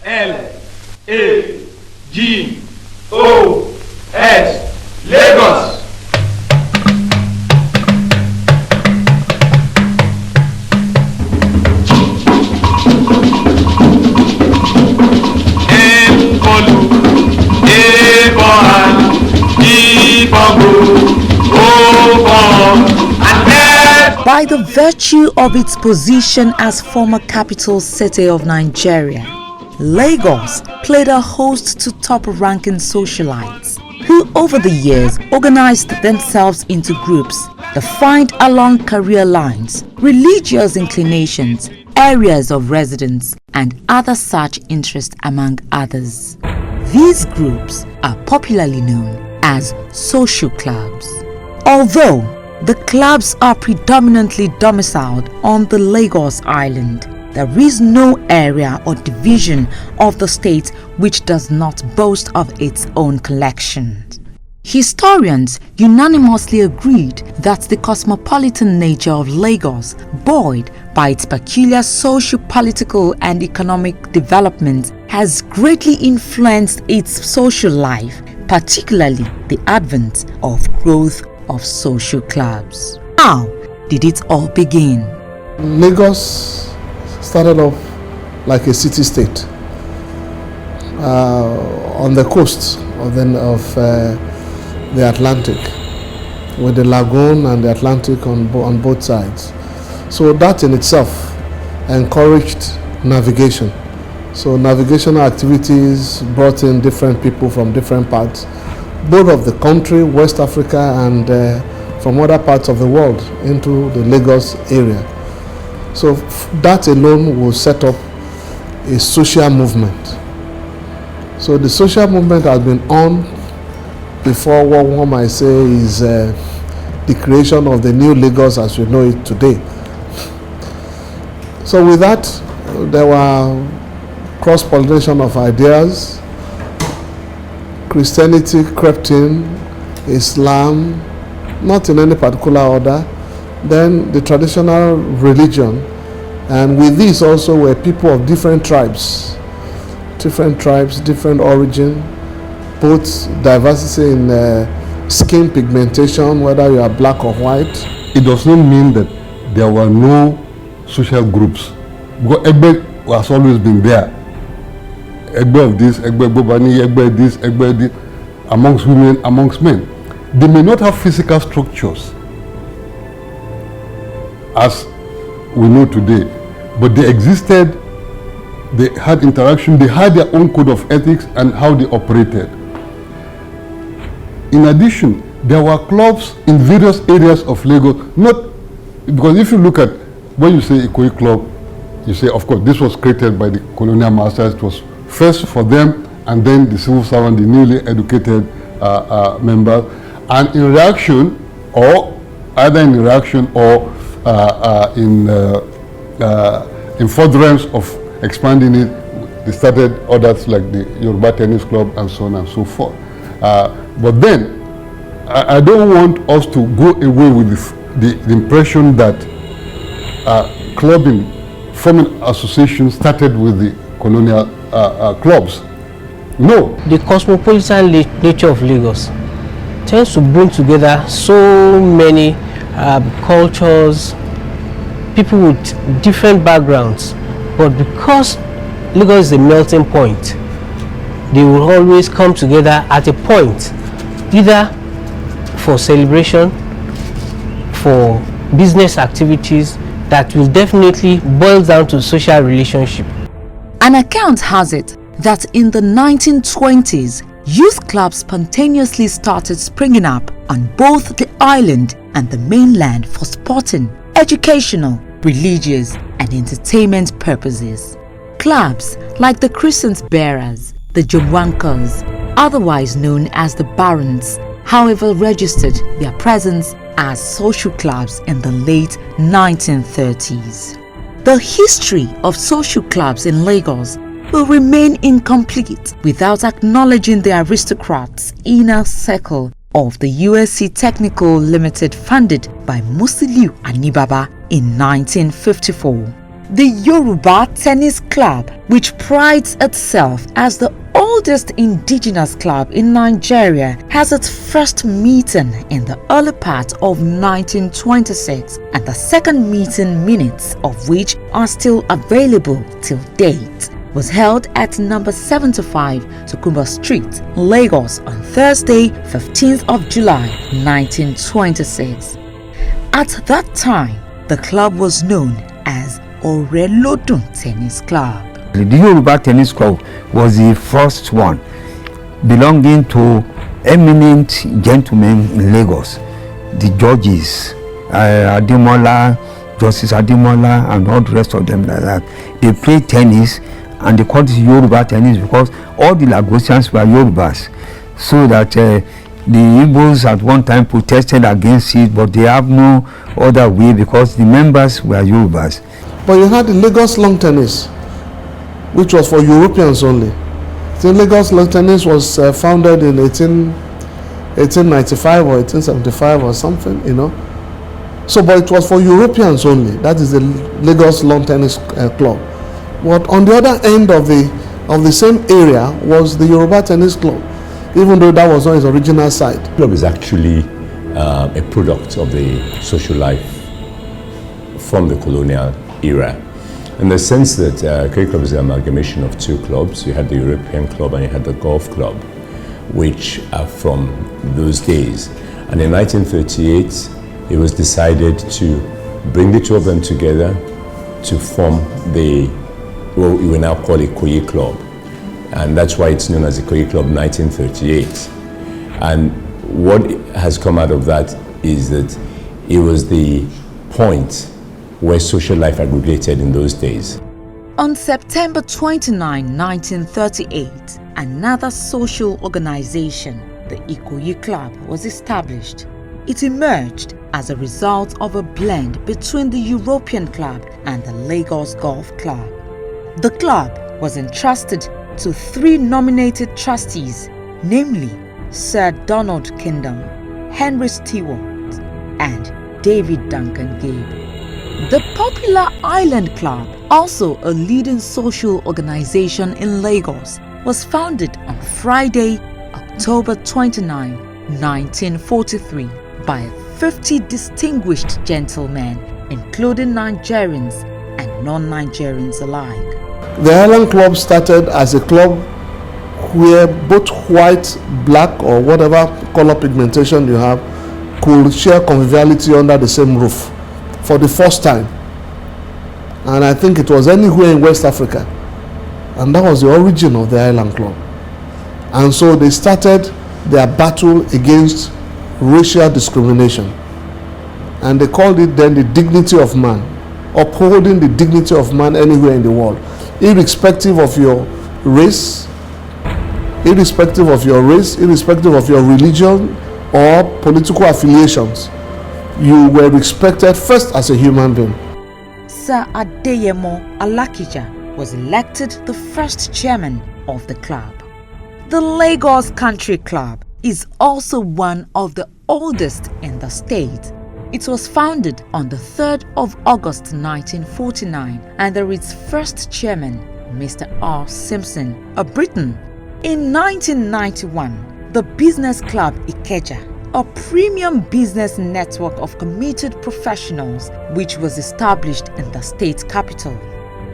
Lagos. By the virtue of its position as former capital city of Nigeria, Lagos played a host to top-ranking socialites who over the years organized themselves into groups defined along career lines, religious inclinations, areas of residence, and other such interests among others. These groups are popularly known as social clubs. Although the clubs are predominantly domiciled on the Lagos Island, there is no area or division of the state which does not boast of its own collections. Historians unanimously agreed that the cosmopolitan nature of Lagos, buoyed by its peculiar social, political and economic development, has greatly influenced its social life, particularly the advent of growth of social clubs. How did it all begin? Lagos started off like a city-state on the coast of the Atlantic, with the lagoon and the Atlantic on both sides. So that in itself encouraged navigation. So navigational activities brought in different people from different parts, both of the country, West Africa, and from other parts of the world into the Lagos area. So that alone will set up a social movement. So the social movement has been on before what one might say is the creation of the new Lagos as we know it today. So with that, there were cross-pollination of ideas. Christianity crept in, Islam, not in any particular order, then the traditional religion, and with this also were people of different tribes, different origin, both diversity in skin pigmentation, whether you are black or white. It does not mean that there were no social groups, because Egbe has always been there. Egbe of this, Egbe Bobani, Egbe this, Egbe this, amongst women, amongst men. They may not have physical structures as we know today, but they existed, they had interaction, they had their own code of ethics and how they operated. In addition, there were clubs in various areas of Lagos, not because if you look at when you say Ikoyi Club, you say, of course, this was created by the colonial masters. It was first for them, and then the civil servant, the newly educated members, and in reaction, or either in reaction or in furtherance of expanding it, they started others like the Yoruba Tennis Club and so on and so forth. But then, I don't want us to go away with the impression that clubbing, forming associations started with the colonial clubs. No. The cosmopolitan nature of Lagos tends to bring together so many cultures, people with different backgrounds, but because Lagos is a melting point, they will always come together at a point, either for celebration, for business activities, that will definitely boil down to social relationship. An account has it that in the 1920s, youth clubs spontaneously started springing up on both the island and the mainland for sporting, educational, religious and entertainment purposes. Clubs like the Crescent Bearers, the Jomwankers, otherwise known as the Barons, however, registered their presence as social clubs in the late 1930s. The history of social clubs in Lagos will remain incomplete without acknowledging the aristocrats' inner circle of the USC Technical Limited, founded by Musiliu Anibaba in 1954. The Yoruba Tennis Club, which prides itself as the oldest indigenous club in Nigeria, has its first meeting in the early part of 1926, and the second meeting minutes of which are still available till date, was held at number 75 Tokumbo Street, Lagos on Thursday, 15th of July, 1926. At that time, the club was known as Orelodun Tennis Club. The Yoruba Tennis Club was the first one belonging to eminent gentlemen in Lagos, the judges, Ademola, Justice Ademola, and all the rest of them like that. They played tennis, and they called it Yoruba tennis because all the Lagosians were Yorubas, so that the Igbos at one time protested against it, but they have no other way because the members were Yorubas. But you had the Lagos Long Tennis, which was for Europeans only. The Lagos Long Tennis was founded in 1895 or 1875 or something, you know. So, but it was for Europeans only. That is the Lagos Long Tennis Club. But on the other end of the same area was the Yoruba Tennis Club, even though that was not its original site. The club is actually a product of the social life from the colonial era, in the sense that Ikoyi Club is an amalgamation of two clubs. You had the European Club and you had the Golf Club, which are from those days. And in 1938, it was decided to bring the two of them together to form what we will now call Ikoyi Club. And that's why it's known as Ikoyi Club 1938. And what has come out of that is that it was the point where social life aggregated in those days. On September 29, 1938, another social organization, the Ikoyi Club, was established. It emerged as a result of a blend between the European Club and the Lagos Golf Club. The club was entrusted to 3 nominated trustees, namely Sir Donald Kingdom, Henry Stewart, and David Duncan Gabe. The popular Island Club, also a leading social organization in Lagos, was founded on Friday, October 29, 1943 by 50 distinguished gentlemen, including Nigerians and non-Nigerians alike. The Island Club started as a club where both white, black, or whatever color pigmentation you have could share conviviality under the same roof for the first time. And I think it was anywhere in West Africa. And that was the origin of the Island Club. And so they started their battle against racial discrimination. And they called it then the dignity of man, upholding the dignity of man anywhere in the world, irrespective of your race, irrespective of your religion or political affiliations. You were respected first as a human being. Sir Adeyemo Alakija was elected the first chairman of the club. The Lagos Country Club is also one of the oldest in the state. It was founded on the 3rd of August 1949 under its first chairman, Mr. R. Simpson, a Briton. In 1991, the Business Club Ikeja, a premium business network of committed professionals, which was established in the state capital.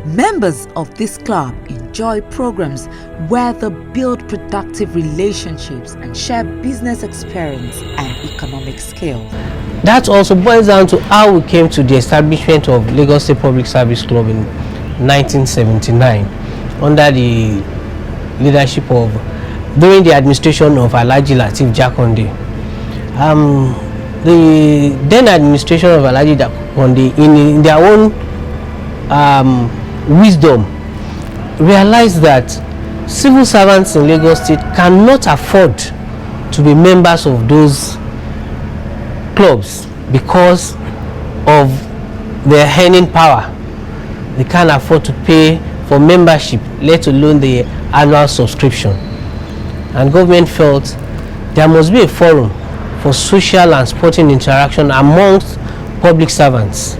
Members of this club enjoy programs where they build productive relationships and share business experience and economic skills. That also boils down to how we came to the establishment of Lagos State Public Service Club in 1979 under the leadership of, during the administration of Alhaji Lateef Jakonde. The then administration of Alhaji Jakonde, in their own wisdom, realized that civil servants in Lagos State cannot afford to be members of those clubs because of their earning power. They can't afford to pay for membership, let alone the annual subscription. And government felt there must be a forum for social and sporting interaction amongst public servants.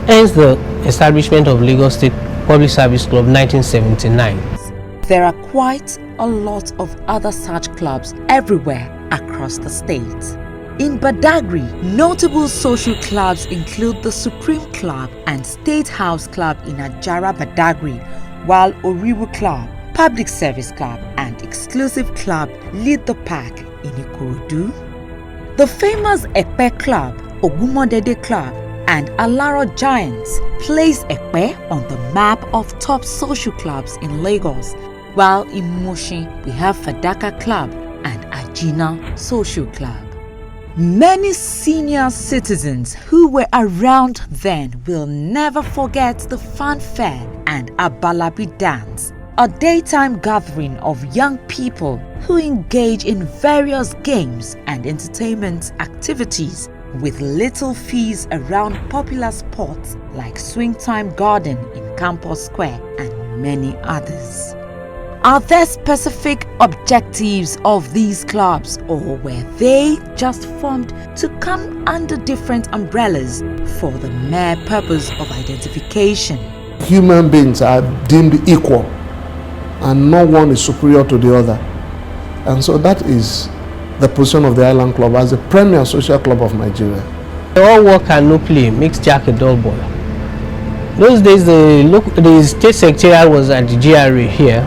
Hence the establishment of Lagos State Public Service Club 1979. There are quite a lot of other such clubs everywhere across the state. In Badagry, notable social clubs include the Supreme Club and State House Club in Ajara, Badagry, while Oriwu Club, Public Service Club and Exclusive Club lead the pack in Ikorodu. The famous Epe Club, Ogumodede Club and Alaro Giants place Epe on the map of top social clubs in Lagos, while in Mushin we have Fadaka Club and Ajina Social Club. Many senior citizens who were around then will never forget the fanfare and Abalabi dance, a daytime gathering of young people who engage in various games and entertainment activities with little fees around popular spots like Swing Time Garden in Campus Square and many others. Are there specific objectives of these clubs, or were they just formed to come under different umbrellas for the mere purpose of identification? Human beings are deemed equal and no one is superior to the other. And so that is the position of the Island Club as the premier social club of Nigeria. All work and no play makes Jack a dull boy. Those days the state secretariat was at the GRA here.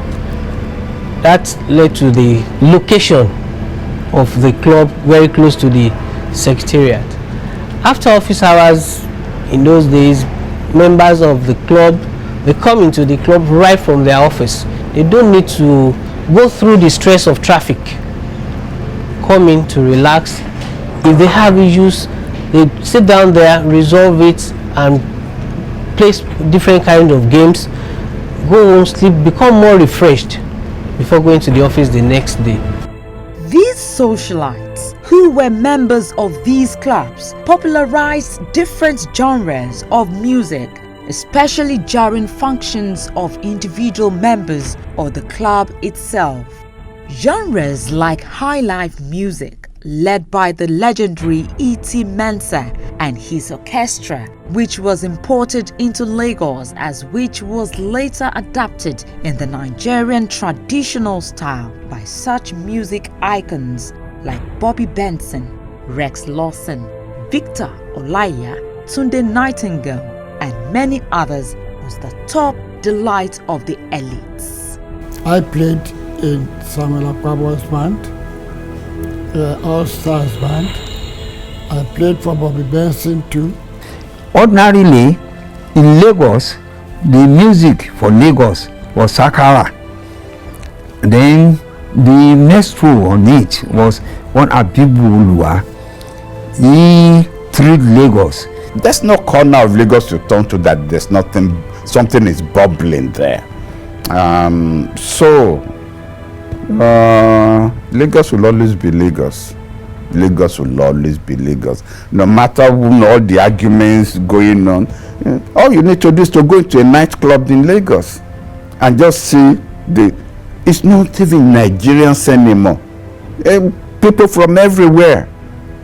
That led to the location of the club very close to the secretariat. After office hours in those days, members of the club, they come into the club right from their office. They don't need to go through the stress of traffic. Come in to relax. If they have issues, they sit down there, resolve it and play different kinds of games, go home, sleep, become more refreshed before going to the office the next day. These socialites, who were members of these clubs, popularized different genres of music, especially during functions of individual members or the club itself. Genres like high life music, led by the legendary E.T. Mensah and his orchestra, which was imported into Lagos as which was later adapted in the Nigerian traditional style by such music icons like Bobby Benson, Rex Lawson, Victor Olaiya, Tunde Nightingale, and many others, was the top delight of the elites. I played in Samuel Akwabo's band, All Stars band. I played for Bobby Benson too. Ordinarily, in Lagos, the music for Lagos was Sakara. Then the next row on it was one Abibu Ulua. He treated Lagos. There's no corner of Lagos to turn to that there's nothing, something is bubbling there. Lagos will always be Lagos. Lagos will always be Lagos. No matter all the arguments going on, all you need to do is to go into a nightclub in Lagos and just see it's not even Nigerians anymore. People from everywhere,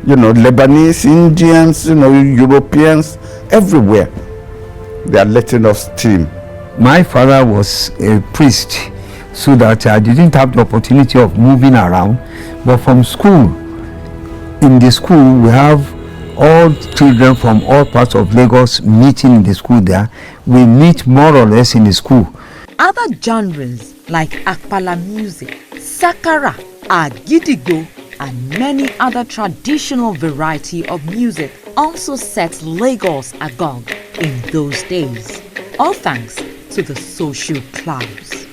Lebanese, Indians, Europeans, everywhere. They are letting us steam. My father was a priest, so that I didn't have the opportunity of moving around. But from school, in the school, we have all children from all parts of Lagos meeting in the school there. We meet more or less in the school. Other genres like Akpala music, Sakara, Agidigbo, and many other traditional variety of music also set Lagos agog in those days. All thanks to the social clubs.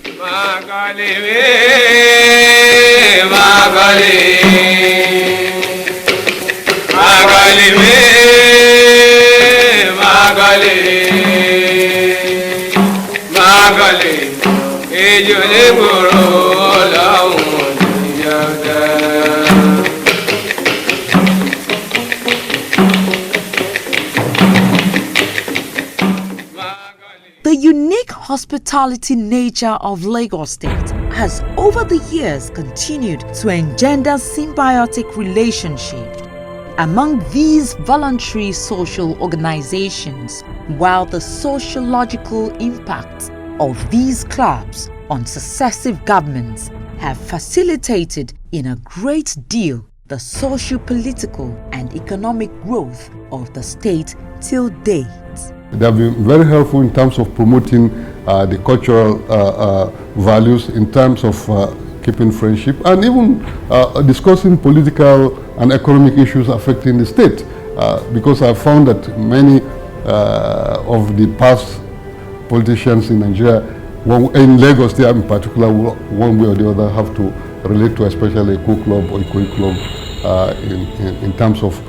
The unique hospitality nature of Lagos State has over the years continued to engender symbiotic relationship. Among these voluntary social organizations, while the sociological impact of these clubs on successive governments have facilitated in a great deal the socio-political and economic growth of the state till date. They have been very helpful in terms of promoting the cultural values, in terms of keeping friendship, and even discussing political and economic issues affecting the state. Because I found that many of the past politicians in Nigeria, in Lagos there in particular, one way or the other have to relate to especially Eko Club or Ikoyi Club in terms of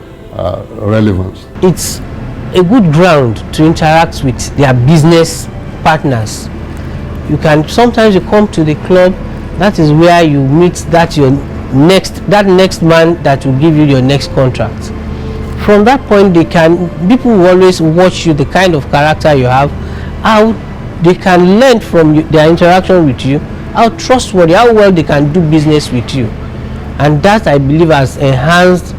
relevance. It's a good ground to interact with their business partners. You can sometimes you come to the club, that is where you meet that next man that will give you your next contract. From that point, people will always watch you, the kind of character you have, how they can learn from their interaction with you, how trustworthy, how well they can do business with you. And that, I believe, has enhanced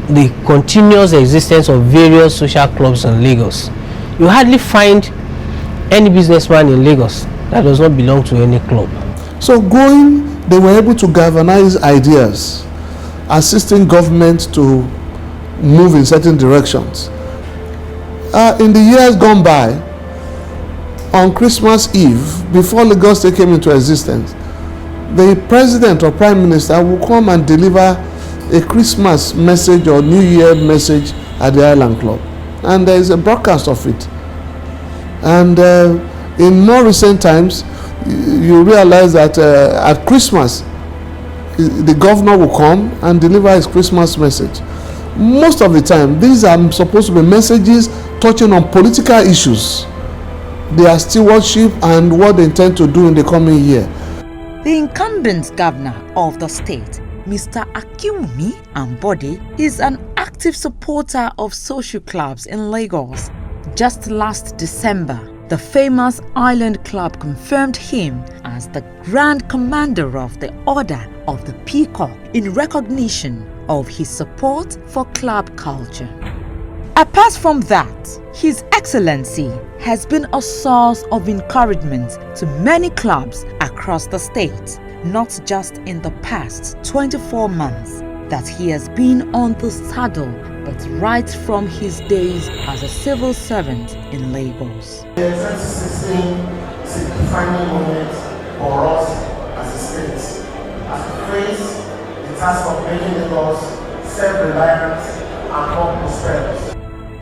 the continuous existence of various social clubs in Lagos. You hardly find any businessman in Lagos that does not belong to any club. So they were able to galvanize ideas, assisting government to move in certain directions. In the years gone by, on Christmas Eve, before Lagos State came into existence, the president or prime minister will come and deliver a Christmas message or New Year message at the Island Club, and there is a broadcast of it. And in more recent times, you realize that at Christmas, the governor will come and deliver his Christmas message. Most of the time, these are supposed to be messages touching on political issues, their stewardship and what they intend to do in the coming year. The incumbent governor of the state, Mr. Akinwumi Ambode, is an active supporter of social clubs in Lagos. Just last December, the famous Island Club confirmed him as the Grand Commander of the Order of the Peacock in recognition of his support for club culture. Apart from that, His Excellency has been a source of encouragement to many clubs across the state, not just in the past 24 months that he has been on the saddle, but right from his days as a civil servant in Lagos. The 2016 is a defining moment for us as a state, as we face the task of making Lagos self-reliant and more prosperous.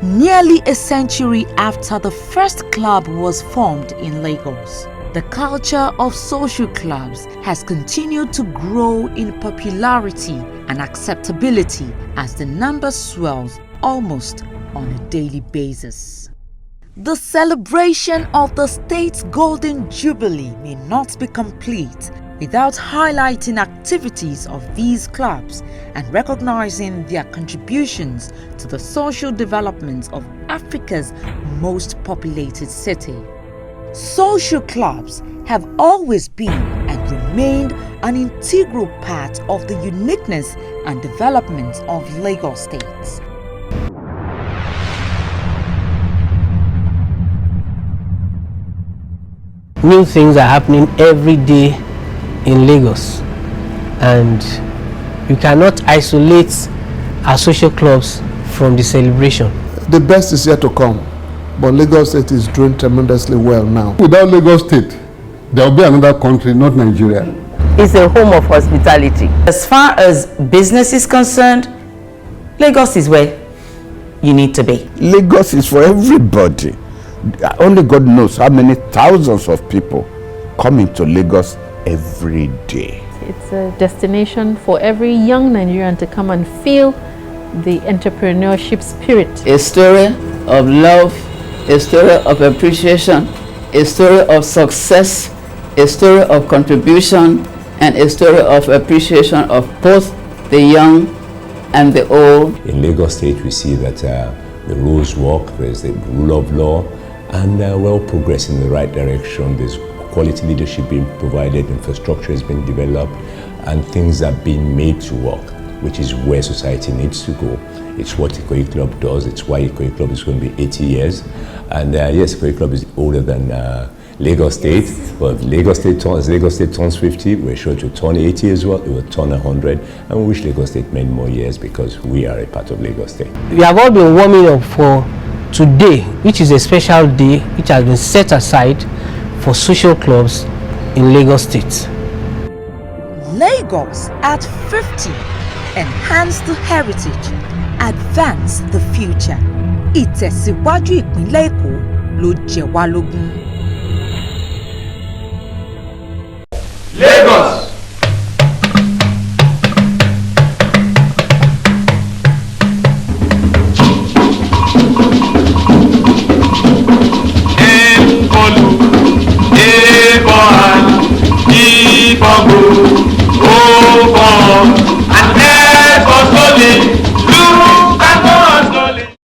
Nearly a century after the first club was formed in Lagos, the culture of social clubs has continued to grow in popularity and acceptability as the number swells almost on a daily basis. The celebration of the state's Golden Jubilee may not be complete without highlighting activities of these clubs and recognizing their contributions to the social development of Africa's most populated city. Social clubs have always been and remained an integral part of the uniqueness and development of Lagos State. New things are happening every day in Lagos, and you cannot isolate our social clubs from the celebration. The best is yet to come, but Lagos State is doing tremendously well now. Without Lagos State, there will be another country, not Nigeria. It's a home of hospitality. As far as business is concerned, Lagos is where you need to be. Lagos is for everybody. Only God knows how many thousands of people come into Lagos every day. It's a destination for every young Nigerian to come and feel the entrepreneurship spirit. A story of love, a story of appreciation, a story of success, a story of contribution, and a story of appreciation of both the young and the old. In Lagos State, we see that the rules work, there's the rule of law, and we're all progressing in the right direction. There's quality leadership being provided, infrastructure is being developed, and things are being made to work. which is where society needs to go. It's what Ikoyi Club does. It's why Ikoyi Club is going to be 80 years. And yes, Ikoyi Club is older than Lagos State. But Lagos State turns 50, we're sure to turn 80 as well. It will turn 100. And we wish Lagos State many more years because we are a part of Lagos State. We have all been warming up for today, which is a special day which has been set aside for social clubs in Lagos State. Lagos at 50. Enhance the heritage, advance the future. Ìtẹ̀síwájú ìpínlẹ̀ Èkó ló jẹ wá lógún. Lagos.